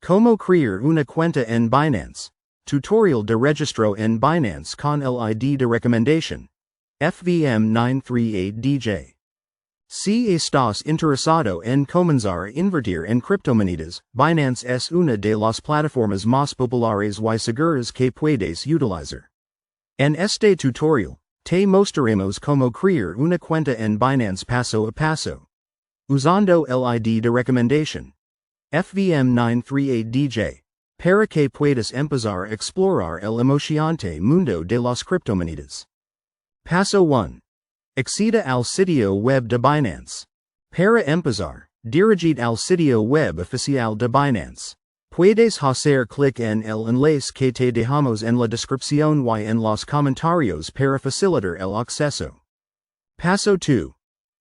Cómo crear una cuenta en Binance. Tutorial de registro en Binance con el ID de recomendación. FVM938DJ. Si estás interesado en comenzar a invertir en criptomonedas, Binance es una de las plataformas más populares y seguras que puedes utilizar. En este tutorial, te mostraremos cómo crear una cuenta en Binance paso a paso. Usando el ID de recomendación. FVM938DJ. Para que puedas empezar a explorar el emocionante mundo de las criptomonedas. Paso 1. Acceda al sitio web de Binance. Para empezar, dirigid al sitio web oficial de Binance. Puedes hacer clic en el enlace que te dejamos en la descripción y en los comentarios para facilitar el acceso. Paso 2.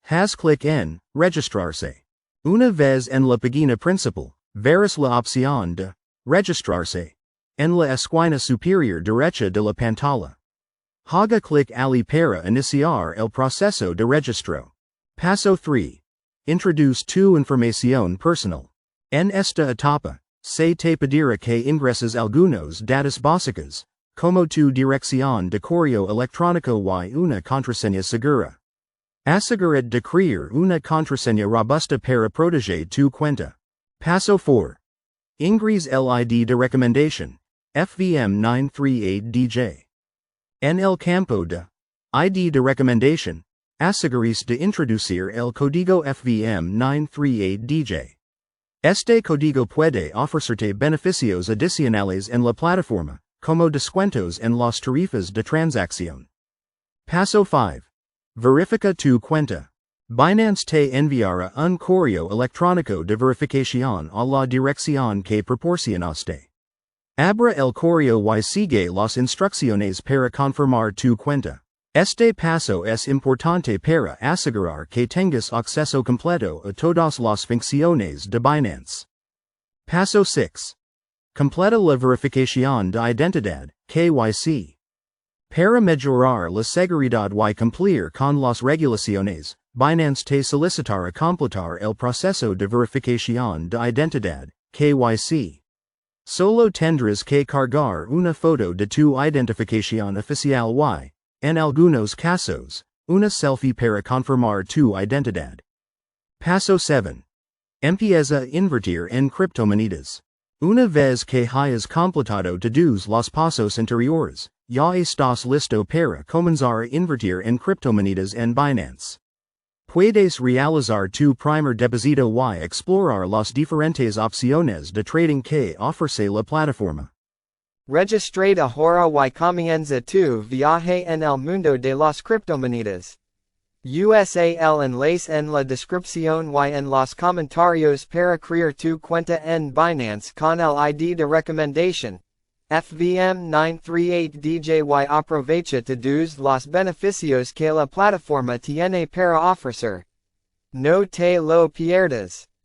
Haz clic en registrarse. Una vez en la página principal, verás la opción de registrarse en la esquina superior derecha de la pantalla. Haga clic allí para iniciar el proceso de registro. Paso 3. Introduce tu información personal. En esta etapa, se te pedirá que ingreses algunos datos básicos, como tu dirección de correo electrónico y una contraseña segura. Asegúrate de crear una contraseña robusta para proteger tu cuenta. Paso 4. Ingrese el ID de recomendación. FVM938DJ. En el campo de ID de recomendación, asegúrese de introducir el código FVM938DJ. Este código puede ofrecerte beneficios adicionales en la plataforma, como descuentos en las tarifas de transacción. Paso 5. Verifica tu cuenta. Binance te enviará un correo electrónico de verificación a la dirección que proporcionaste. Abra el correo y sigue las instrucciones para confirmar tu cuenta. Este paso es importante para asegurar que tengas acceso completo a todas las funciones de Binance. Paso 6. Completa la verificación de identidad, KYC. Para mejorar la seguridad y cumplir con las regulaciones, Binance te solicitará completar el proceso de verificación de identidad, KYC. Solo tendrás que cargar una foto de tu identificación oficial y, en algunos casos, una selfie para confirmar tu identidad. Paso 7. Empieza a invertir en criptomonedas. Una vez que hayas completado todos los pasos anteriores, ya estás listo para comenzar a invertir en criptomonedas en Binance. Puedes realizar tu primer depósito y explorar las diferentes opciones de trading que ofrece la plataforma. Registrate ahora y comienza tu viaje en el mundo de las criptomonedas. Usa el enlace en la descripción y en los comentarios para crear tu cuenta en Binance con el ID de recomendación. FVM938DJ y aprovecha todos los beneficios que la plataforma tiene para ofrecer. No te lo pierdas.